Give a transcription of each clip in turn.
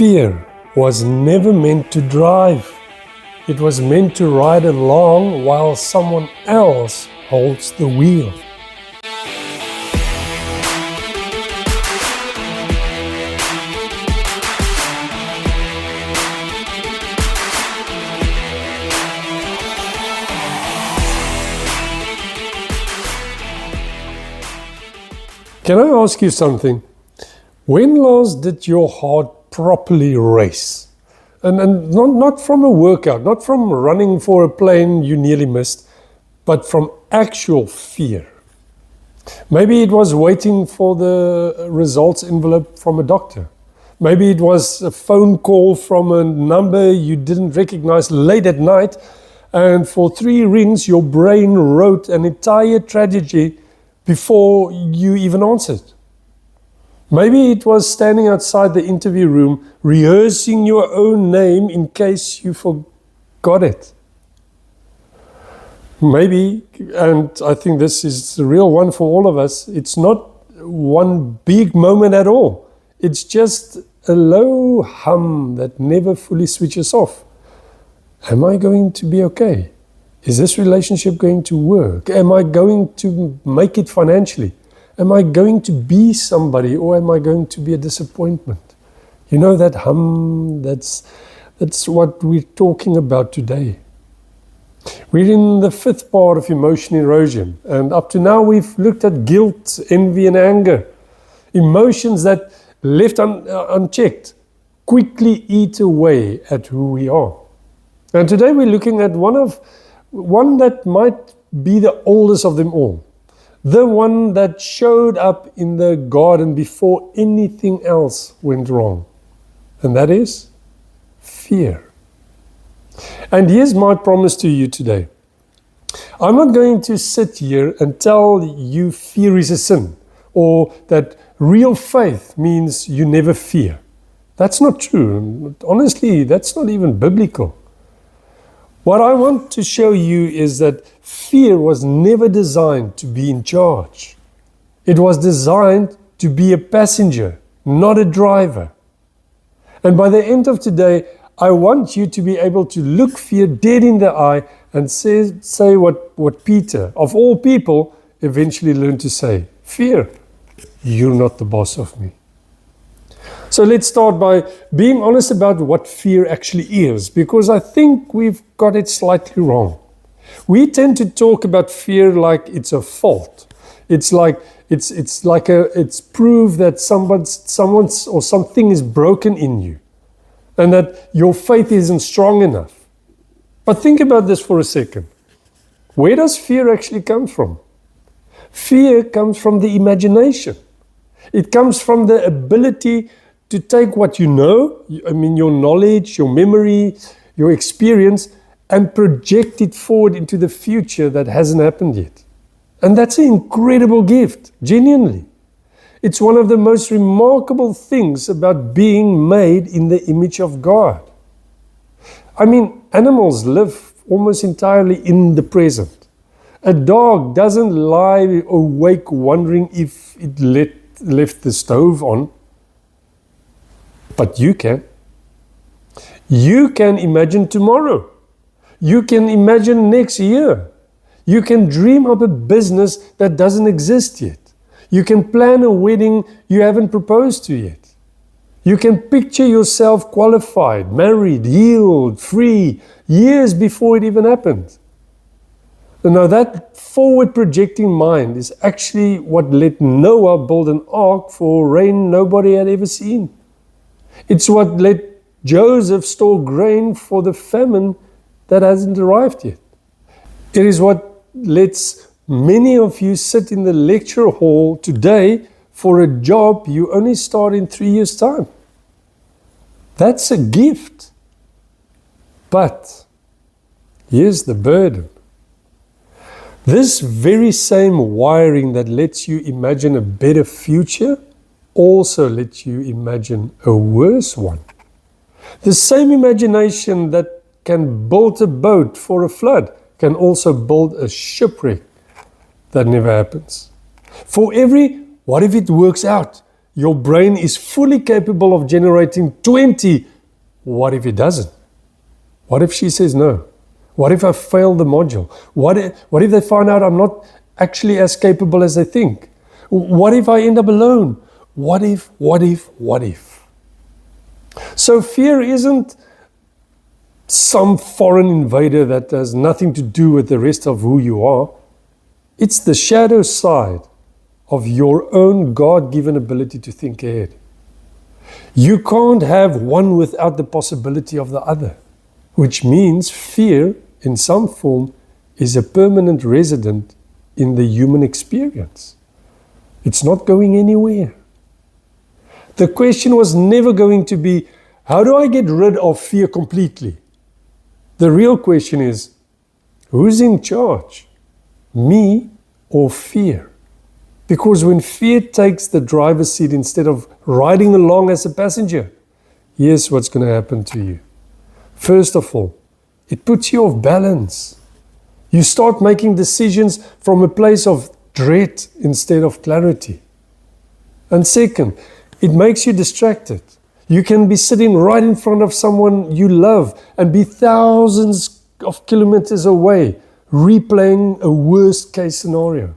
Fear was never meant to drive. It was meant to ride along while someone else holds the wheel. Can I ask you something? When last did your heart properly race? And not from a workout, not from running for a plane you nearly missed, but from actual fear. Maybe it was waiting for the results envelope from a doctor. Maybe it was a phone call from a number you didn't recognize late at night, and for 3 rings your brain wrote an entire tragedy before you even answered. Maybe it was standing outside the interview room, rehearsing your own name in case you forgot it. Maybe, and I think this is the real one for all of us, it's not one big moment at all. It's just a low hum that never fully switches off. Am I going to be okay? Is this relationship going to work? Am I going to make it financially? Am I going to be somebody, or am I going to be a disappointment? You know, that hum, that's what we're talking about today. We're in the 5th part of emotion erosion, and up to now we've looked at guilt, envy and anger. Emotions that, left unchecked, quickly eat away at who we are. And today we're looking at one that might be the oldest of them all. The one that showed up in the garden before anything else went wrong. And that is fear. And here's my promise to you today. I'm not going to sit here and tell you fear is a sin, or that real faith means you never fear. That's not true. Honestly, that's not even biblical. What I want to show you is that fear was never designed to be in charge. It was designed to be a passenger, not a driver. And by the end of today, I want you to be able to look fear dead in the eye and say what Peter, of all people, eventually learned to say. Fear, you're not the boss of me. So let's start by being honest about what fear actually is, because I think we've got it slightly wrong. We tend to talk about fear like it's a fault. It's proof that someone's or something is broken in you, and that your faith isn't strong enough. But think about this for a second. Where does fear actually come from? Fear comes from the imagination. It comes from the ability to take what you know, your knowledge, your memory, your experience, and project it forward into the future that hasn't happened yet. And that's an incredible gift, genuinely. It's one of the most remarkable things about being made in the image of God. Animals live almost entirely in the present. A dog doesn't lie awake wondering if it left the stove on. But you can. You can imagine tomorrow. You can imagine next year. You can dream up a business that doesn't exist yet. You can plan a wedding you haven't proposed to yet. You can picture yourself qualified, married, healed, free, years before it even happened. Now that forward projecting mind is actually what let Noah build an ark for rain nobody had ever seen. It's what let Joseph store grain for the famine that hasn't arrived yet. It is what lets many of you sit in the lecture hall today for a job you only start in 3 years' time. That's a gift. But here's the burden. This very same wiring that lets you imagine a better future also lets you imagine a worse one. The same imagination that can build a boat for a flood can also build a shipwreck that never happens. For every what if it works out, your brain is fully capable of generating 20. What if it doesn't? What if she says no? What if I fail the module? What if they find out I'm not actually as capable as they think? What if I end up alone? What if? So fear isn't some foreign invader that has nothing to do with the rest of who you are. It's the shadow side of your own God-given ability to think ahead. You can't have one without the possibility of the other, which means fear, in some form, is a permanent resident in the human experience. It's not going anywhere. The question was never going to be, how do I get rid of fear completely? The real question is, who's in charge? Me or fear? Because when fear takes the driver's seat instead of riding along as a passenger, here's what's going to happen to you. First of all, it puts you off balance. You start making decisions from a place of dread instead of clarity. And second, it makes you distracted. You can be sitting right in front of someone you love and be thousands of kilometers away, replaying a worst case scenario.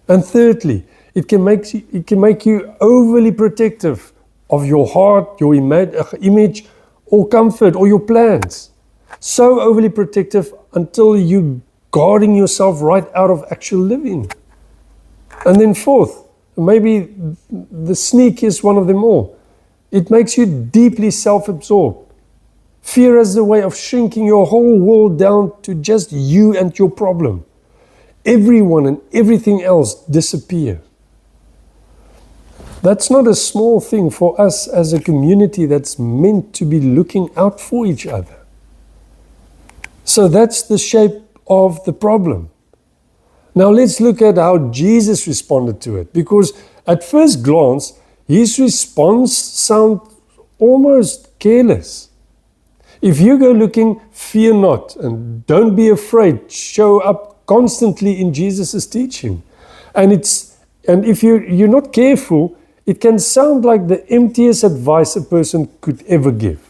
And thirdly, it can make you overly protective of your heart, your image, or comfort, or your plans. So overly protective until you're guarding yourself right out of actual living. And then fourth, maybe the sneakiest one of them all, it makes you deeply self-absorbed. Fear has a way of shrinking your whole world down to just you and your problem. Everyone and everything else disappear. That's not a small thing for us as a community that's meant to be looking out for each other. So that's the shape of the problem. Now let's look at how Jesus responded to it, because at first glance, his response sounds almost careless. If you go looking, fear not, and don't be afraid, show up constantly in Jesus' teaching. And if you're not careful, it can sound like the emptiest advice a person could ever give.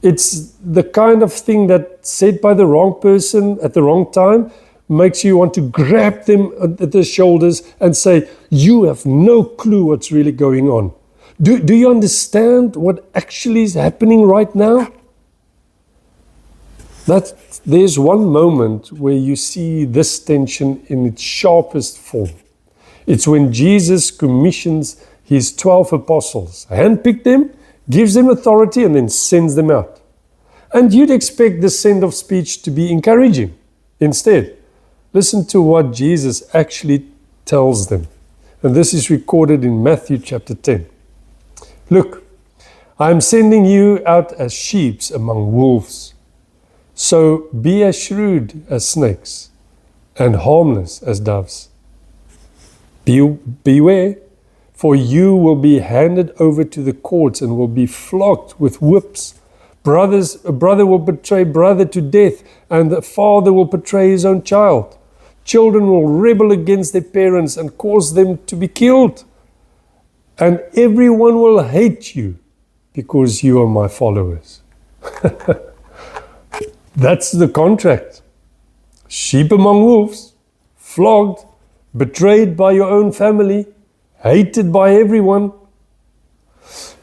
It's the kind of thing that said by the wrong person at the wrong time makes you want to grab them at the shoulders and say, you have no clue what's really going on. Do you understand what actually is happening right now? There's one moment where you see this tension in its sharpest form. It's when Jesus commissions his 12 apostles, handpicked them, gives them authority, and then sends them out. And you'd expect this end of speech to be encouraging. Instead, listen to what Jesus actually tells them. And this is recorded in Matthew chapter 10. Look, I am sending you out as sheep among wolves. So be as shrewd as snakes and harmless as doves. Beware, for you will be handed over to the courts and will be flogged with whips. A brother will betray brother to death, and the father will betray his own child. Children will rebel against their parents and cause them to be killed. And everyone will hate you because you are my followers. That's the contract. Sheep among wolves, flogged, betrayed by your own family, hated by everyone.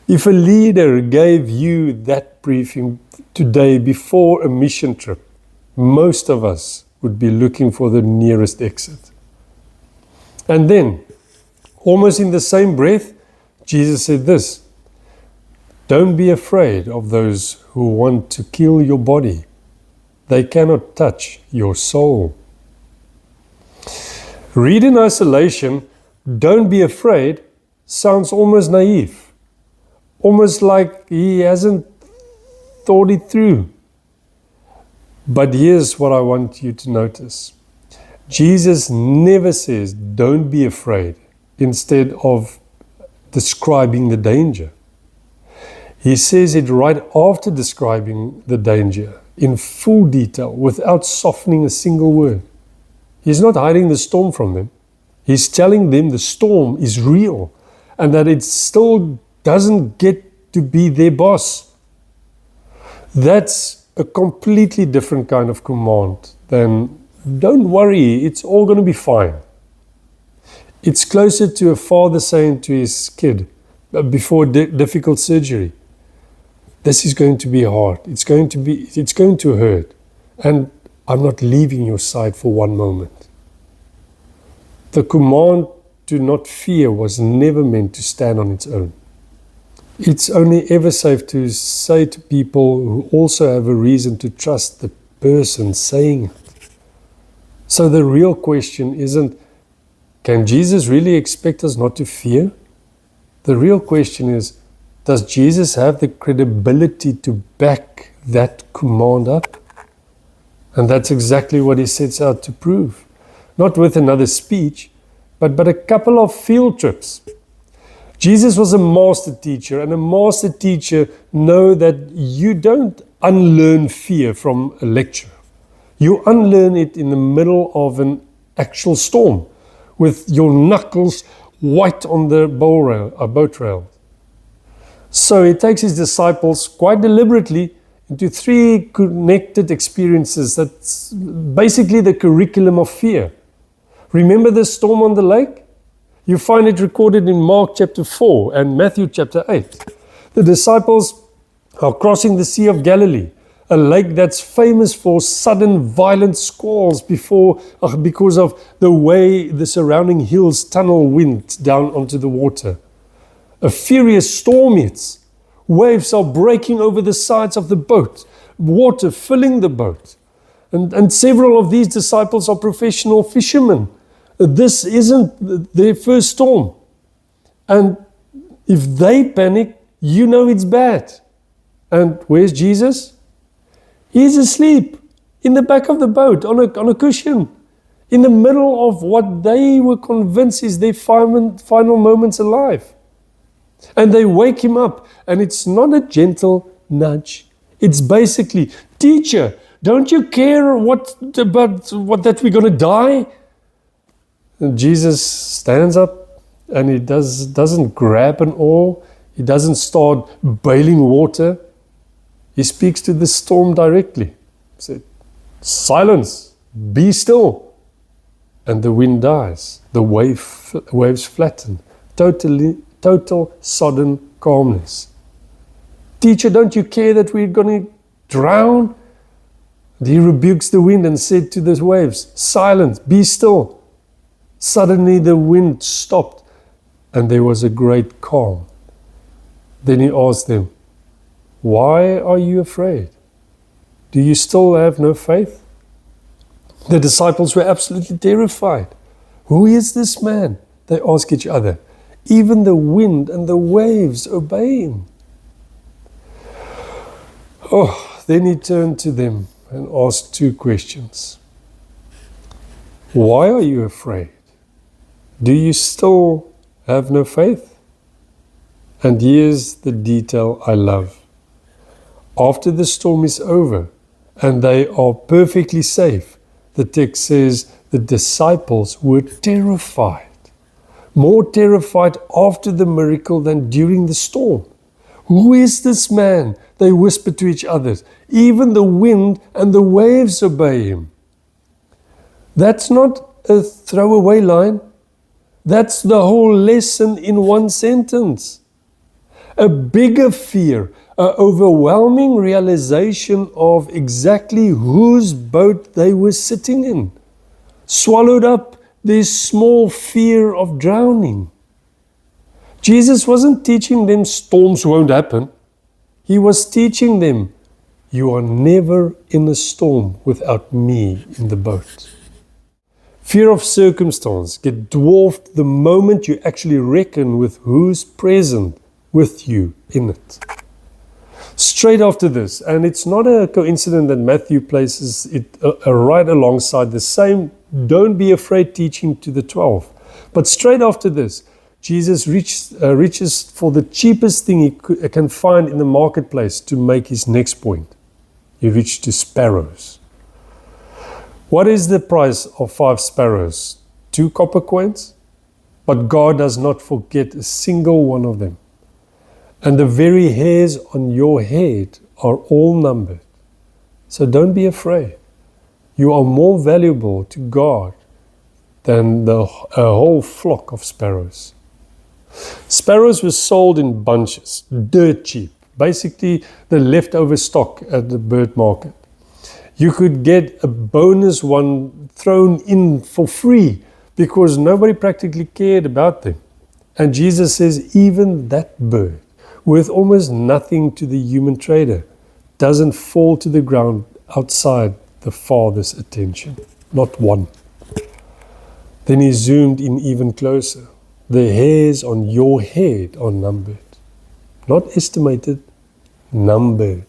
If a leader gave you that briefing today before a mission trip, most of us would be looking for the nearest exit. And then, almost in the same breath, Jesus said this, don't be afraid of those who want to kill your body. They cannot touch your soul. Read in isolation, don't be afraid, sounds almost naive. Almost like he hasn't thought it through. But here's what I want you to notice. Jesus never says, don't be afraid, instead of describing the danger. He says it right after describing the danger in full detail, without softening a single word. He's not hiding the storm from them. He's telling them the storm is real and that it still doesn't get to be their boss. That's a completely different kind of command than, don't worry, it's all going to be fine. It's closer to a father saying to his kid before difficult surgery, this is going to be hard, it's going to hurt, and I'm not leaving your side for one moment. The command to not fear was never meant to stand on its own. It's only ever safe to say to people who also have a reason to trust the person saying it. So the real question isn't, can Jesus really expect us not to fear? The real question is, does Jesus have the credibility to back that command up? And that's exactly what he sets out to prove. Not with another speech, but a couple of field trips. Jesus was a master teacher, and a master teacher knows that you don't unlearn fear from a lecture. You unlearn it in the middle of an actual storm, with your knuckles white on the boat rail. So he takes his disciples quite deliberately into 3 connected experiences. That's basically the curriculum of fear. Remember the storm on the lake? You find it recorded in Mark chapter 4 and Matthew chapter 8. The disciples are crossing the Sea of Galilee, a lake that's famous for sudden violent squalls because of the way the surrounding hills tunnel wind down onto the water. A furious storm hits. Waves are breaking over the sides of the boat, water filling the boat. And several of these disciples are professional fishermen. This isn't their first storm. And if they panic, you know it's bad. And where's Jesus? He's asleep in the back of the boat on a cushion, in the middle of what they were convinced is their final moments alive. And they wake him up, and it's not a gentle nudge. It's basically, teacher, don't you care that we're going to die? And Jesus stands up, and he doesn't grab an oar. He doesn't start bailing water. He speaks to the storm directly. He said, silence, be still. And the wind dies. The waves flatten. Total sudden calmness. Teacher, don't you care that we're going to drown? And he rebukes the wind and said to the waves, silence, be still. Suddenly the wind stopped and there was a great calm. Then he asked them, why are you afraid? Do you still have no faith? The disciples were absolutely terrified. Who is this man? They asked each other. Even the wind and the waves obey him. Then he turned to them and asked 2 questions. Why are you afraid? Do you still have no faith? And here's the detail I love. After the storm is over and they are perfectly safe, the text says the disciples were terrified. More terrified after the miracle than during the storm. Who is this man? They whispered to each other. Even the wind and the waves obey him. That's not a throwaway line. That's the whole lesson in one sentence. A bigger fear, an overwhelming realization of exactly whose boat they were sitting in, swallowed up this small fear of drowning. Jesus wasn't teaching them storms won't happen. He was teaching them, you are never in a storm without me in the boat. Fear of circumstance gets dwarfed the moment you actually reckon with who's present with you in it. Straight after this, and it's not a coincidence that Matthew places it right alongside the same don't be afraid teaching to the 12. But straight after this, Jesus reaches for the cheapest thing he can find in the marketplace to make his next point. He reached to sparrows. What is the price of 5 sparrows? 2 copper coins? but God does not forget a single one of them. And the very hairs on your head are all numbered. So don't be afraid. You are more valuable to God than a whole flock of sparrows. Sparrows were sold in bunches, dirt cheap. Basically, the leftover stock at the bird market. You could get a bonus one thrown in for free because nobody practically cared about them. And Jesus says even that bird, worth almost nothing to the human trader, doesn't fall to the ground outside the Father's attention. Not one. Then he zoomed in even closer. The hairs on your head are numbered. Not estimated, numbered.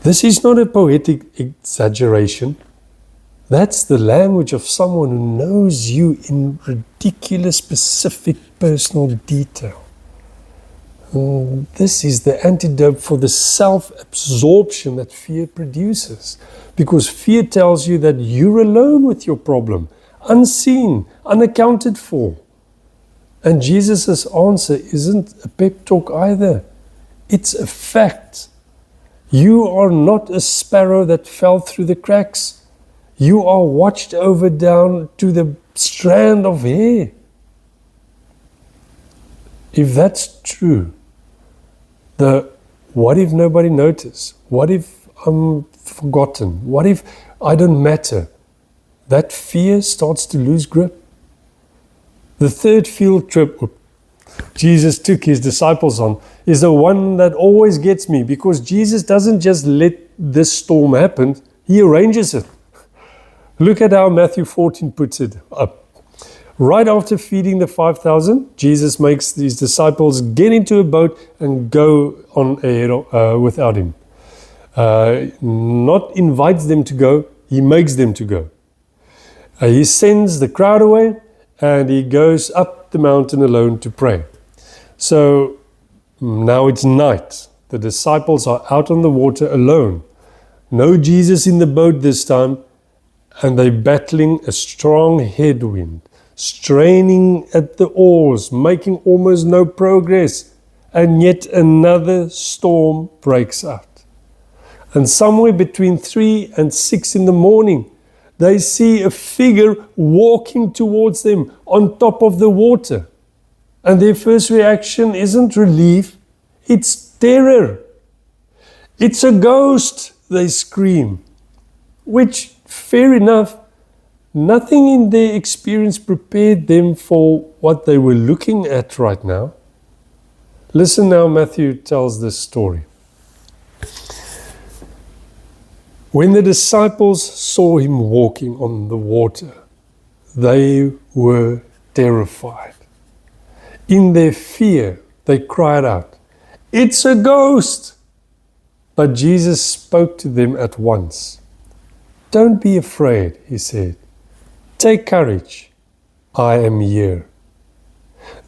This is not a poetic exaggeration. That's the language of someone who knows you in ridiculous, specific, personal detail. This is the antidote for the self-absorption that fear produces. Because fear tells you that you're alone with your problem, unseen, unaccounted for. And Jesus' answer isn't a pep talk either. It's a fact. You are not a sparrow that fell through the cracks. You are watched over down to the strand of hair. If that's true, what if nobody noticed? What if I'm forgotten? What if I don't matter? That fear starts to lose grip. The third field trip Jesus took his disciples on is the one that always gets me, because Jesus doesn't just let this storm happen, he arranges it. Look at how Matthew 14 puts it up. Right after feeding the 5,000, Jesus makes these disciples get into a boat and go on ahead without him. Not invites them to go, he makes them to go. He sends the crowd away and he goes up the mountain alone to pray. So now it's night. The disciples are out on the water alone. No Jesus in the boat this time, and they're battling a strong headwind, straining at the oars, making almost no progress, and yet another storm breaks out. And somewhere between 3 and 6 in the morning, they see a figure walking towards them on top of the water. And their first reaction isn't relief, it's terror. It's a ghost, they scream. Which, fair enough, nothing in their experience prepared them for what they were looking at right now. Listen now, Matthew tells this story. When the disciples saw him walking on the water, they were terrified. In their fear, they cried out, "It's a ghost!" But Jesus spoke to them at once. "Don't be afraid," he said. "Take courage. I am here."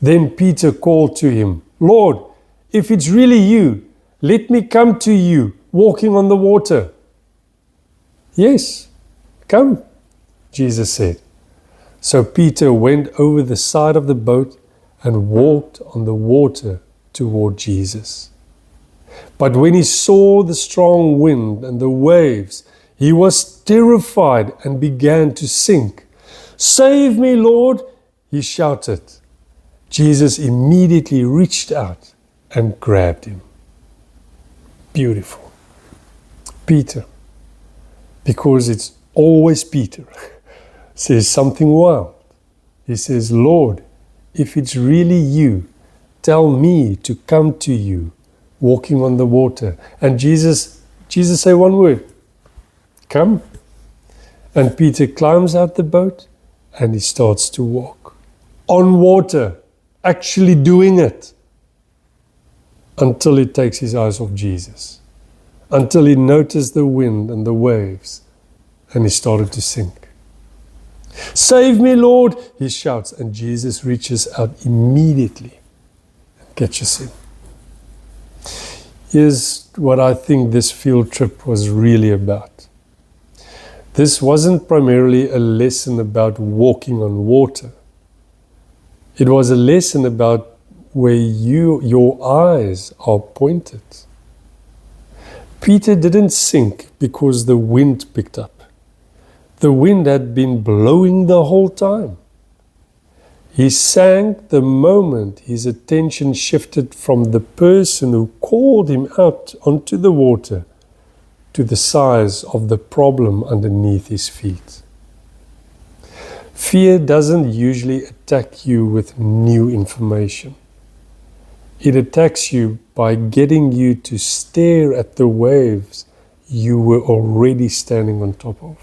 Then Peter called to him, "Lord, if it's really you, let me come to you walking on the water." "Yes, come," Jesus said. So Peter went over the side of the boat and walked on the water toward Jesus. But when he saw the strong wind and the waves, he was terrified and began to sink. "Save me, Lord," he shouted. Jesus immediately reached out and grabbed him. Beautiful. Peter, because it's always Peter, says something wild. He says, "Lord, if it's really you, tell me to come to you walking on the water." And Jesus say one word, "Come." And Peter climbs out the boat and he starts to walk on water, actually doing it, until he takes his eyes off Jesus, until he noticed the wind and the waves, and he started to sink. "Save me, Lord," he shouts, and Jesus reaches out immediately and catches him. Here's what I think this field trip was really about. This wasn't primarily a lesson about walking on water. It was a lesson about where your eyes are pointed. Peter didn't sink because the wind picked up. The wind had been blowing the whole time. He sank the moment his attention shifted from the person who called him out onto the water to the size of the problem underneath his feet. Fear doesn't usually attack you with new information. It attacks you by getting you to stare at the waves you were already standing on top of.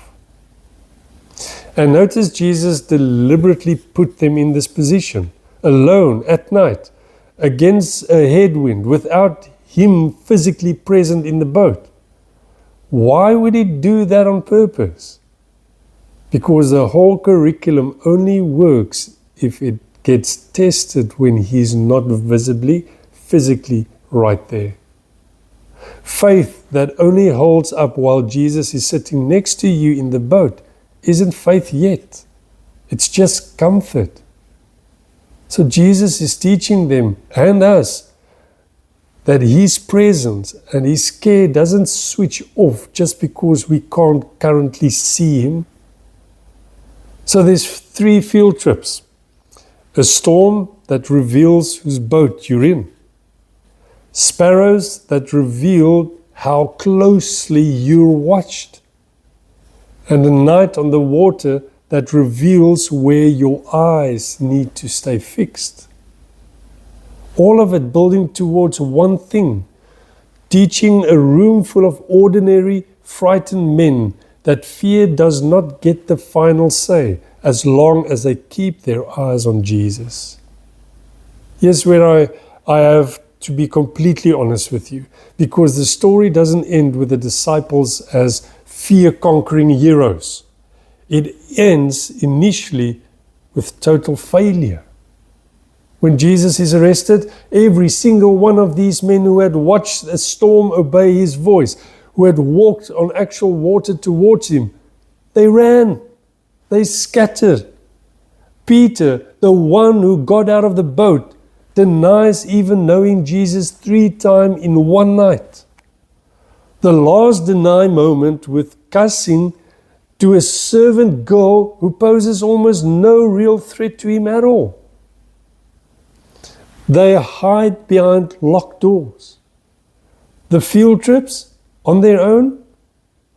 And notice Jesus deliberately put them in this position, alone at night, against a headwind, without him physically present in the boat. Why would he do that on purpose? Because the whole curriculum only works if it gets tested when he's not visibly, physically right there. Faith that only holds up while Jesus is sitting next to you in the boat isn't faith yet. It's just comfort. So Jesus is teaching them and us that his presence and his care doesn't switch off just because we can't currently see him. So there's 3 field trips. A storm that reveals whose boat you're in. Sparrows that reveal how closely you're watched. And a night on the water that reveals where your eyes need to stay fixed. All of it building towards one thing, teaching a room full of ordinary, frightened men that fear does not get the final say as long as they keep their eyes on Jesus. Here's where I have to be completely honest with you, because the story doesn't end with the disciples as fear-conquering heroes. It ends initially with total failure. When Jesus is arrested, every single one of these men who had watched a storm obey his voice, who had walked on actual water towards him, they ran, they scattered. Peter, the one who got out of the boat, denies even knowing Jesus 3 times in one night. The last deny moment with cussing to a servant girl who poses almost no real threat to him at all. They hide behind locked doors. The field trips on their own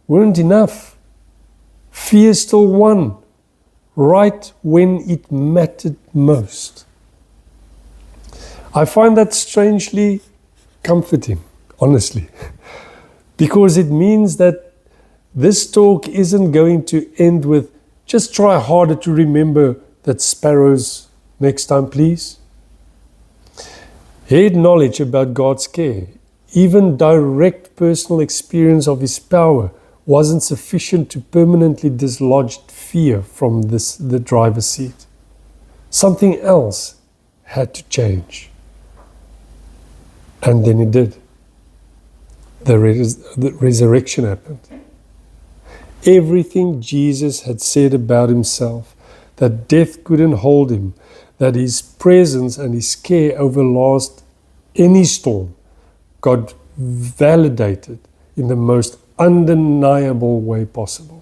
weren't enough. Fear still won, right when it mattered most. I find that strangely comforting, honestly, because it means that this talk isn't going to end with, just try harder to remember that sparrows next time, please. Head knowledge about God's care, even direct personal experience of his power, wasn't sufficient to permanently dislodge fear from the driver's seat. Something else had to change. And then it did. The resurrection happened. Everything Jesus had said about himself, that death couldn't hold him, that his presence and his care overlast any storm, got validated in the most undeniable way possible.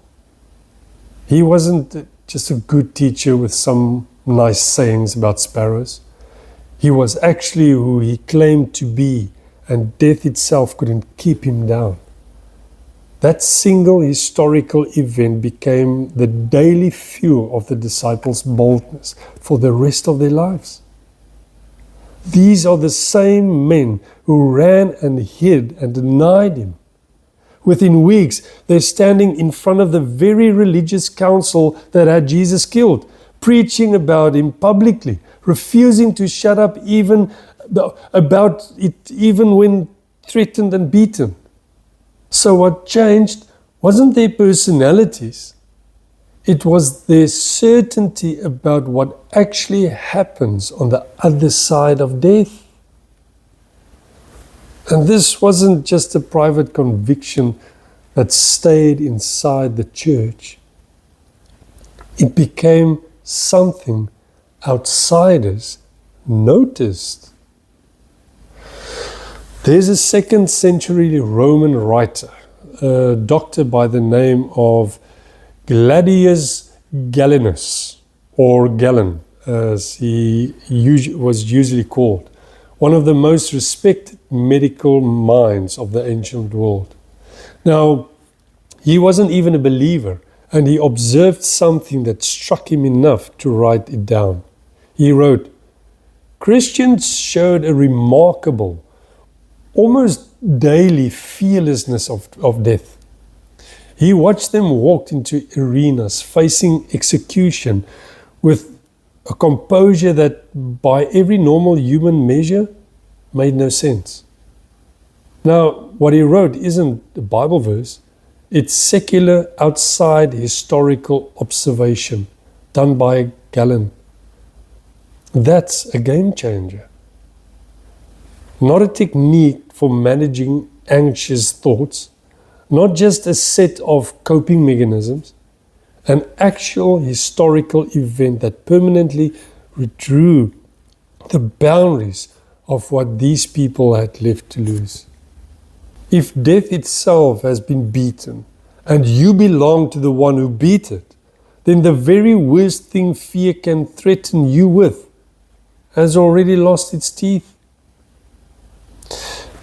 He wasn't just a good teacher with some nice sayings about sparrows. He was actually who he claimed to be, and death itself couldn't keep him down. That single historical event became the daily fuel of the disciples' boldness for the rest of their lives. These are the same men who ran and hid and denied him. Within weeks, they're standing in front of the very religious council that had Jesus killed, preaching about him publicly, refusing to shut up even about it, even when threatened and beaten. So what changed wasn't their personalities. It was their certainty about what actually happens on the other side of death. And this wasn't just a private conviction that stayed inside the church. It became something outsiders noticed. There's a 2nd century Roman writer, a doctor by the name of Gladius Gallienus, or Galen, as he was usually called, one of the most respected medical minds of the ancient world. Now, he wasn't even a believer, and he observed something that struck him enough to write it down. He wrote, "Christians showed a remarkable, almost daily fearlessness of death. He watched them walk into arenas facing execution with a composure that by every normal human measure made no sense." Now, what he wrote isn't a Bible verse. It's secular, outside historical observation done by Galen. That's a game changer. Not a technique for managing anxious thoughts, not just a set of coping mechanisms, an actual historical event that permanently withdrew the boundaries of what these people had left to lose. If death itself has been beaten, and you belong to the one who beat it, then the very worst thing fear can threaten you with has already lost its teeth.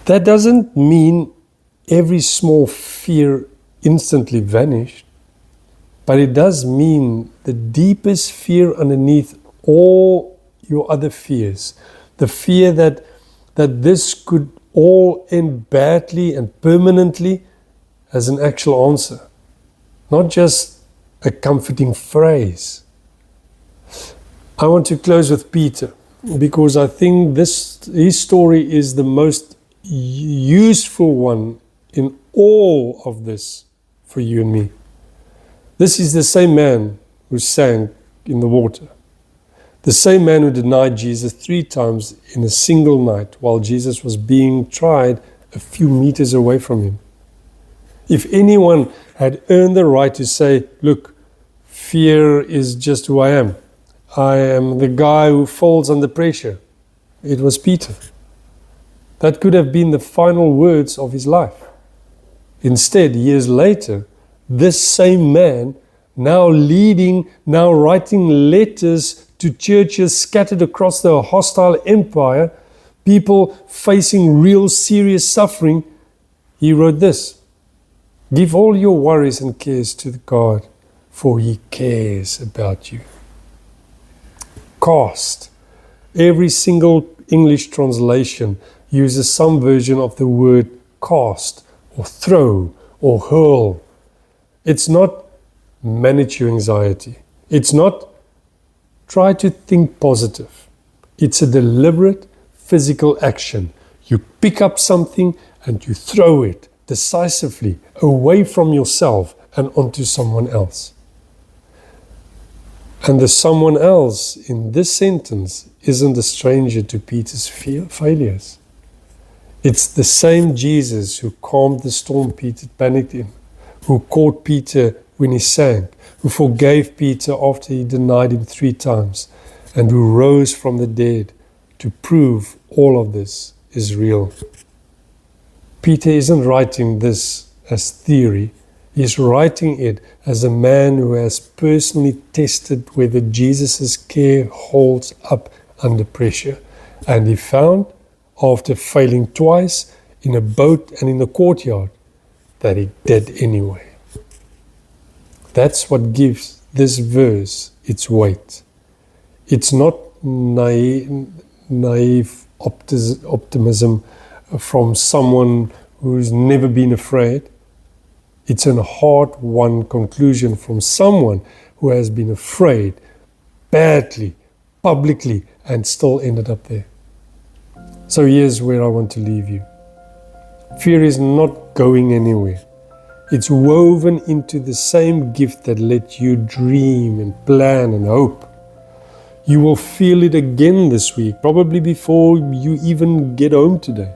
That doesn't mean every small fear instantly vanished, but it does mean the deepest fear underneath all your other fears, the fear that this could all end badly and permanently, has an actual answer, not just a comforting phrase. I want to close with Peter, because I think his story is the most useful one in all of this for you and me. This is the same man who sank in the water. The same man who denied Jesus 3 times in a single night while Jesus was being tried a few meters away from him. If anyone had earned the right to say, "Look, fear is just who I am. I am the guy who folds under pressure," it was Peter. That could have been the final words of his life. Instead, years later, this same man, now writing letters to churches scattered across the hostile empire, people facing real serious suffering, he wrote this: "Give all your worries and cares to God, for He cares about you." Cast. Every single English translation uses some version of the word cast, or throw, or hurl. It's not manage your anxiety. It's not try to think positive. It's a deliberate physical action. You pick up something and you throw it decisively away from yourself and onto someone else. And the someone else in this sentence isn't a stranger to Peter's failures. It's the same Jesus who calmed the storm Peter panicked in, who caught Peter when he sank, who forgave Peter after he denied him 3 times, and who rose from the dead to prove all of this is real. Peter isn't writing this as theory. He's writing it as a man who has personally tested whether Jesus' care holds up under pressure. And he found, after failing twice in a boat and in the courtyard, that he did anyway. That's what gives this verse its weight. It's not naive optimism from someone who's never been afraid. It's a hard-won conclusion from someone who has been afraid badly, publicly, and still ended up there. So here's where I want to leave you. Fear is not going anywhere. It's woven into the same gift that let you dream and plan and hope. You will feel it again this week, probably before you even get home today.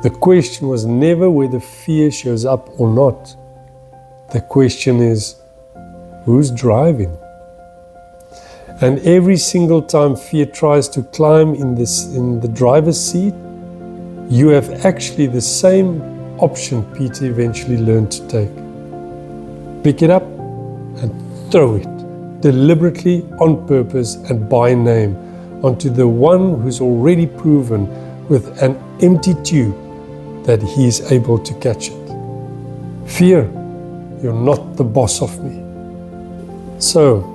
The question was never whether fear shows up or not. The question is, who's driving? And every single time fear tries to climb in the driver's seat, you have actually the same option Peter eventually learned to take. Pick it up and throw it, deliberately, on purpose, and by name, onto the one who's already proven with an empty tube that he is able to catch it. Fear, you're not the boss of me. So,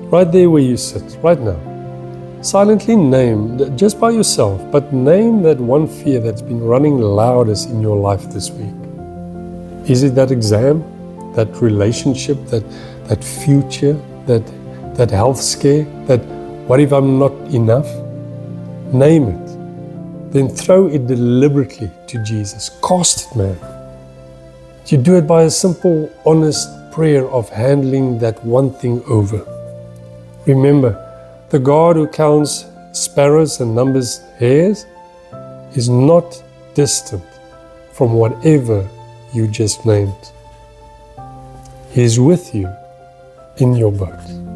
right there where you sit, right now, silently name, just by yourself, but name that one fear that's been running loudest in your life this week. Is it that exam, that relationship, that future, that health scare, that what if I'm not enough? Name it. Then throw it deliberately to Jesus. Cast it, man. You do it by a simple, honest prayer of handing that one thing over. Remember, the God who counts sparrows and numbers hairs is not distant from whatever you just named. He is with you in your boat.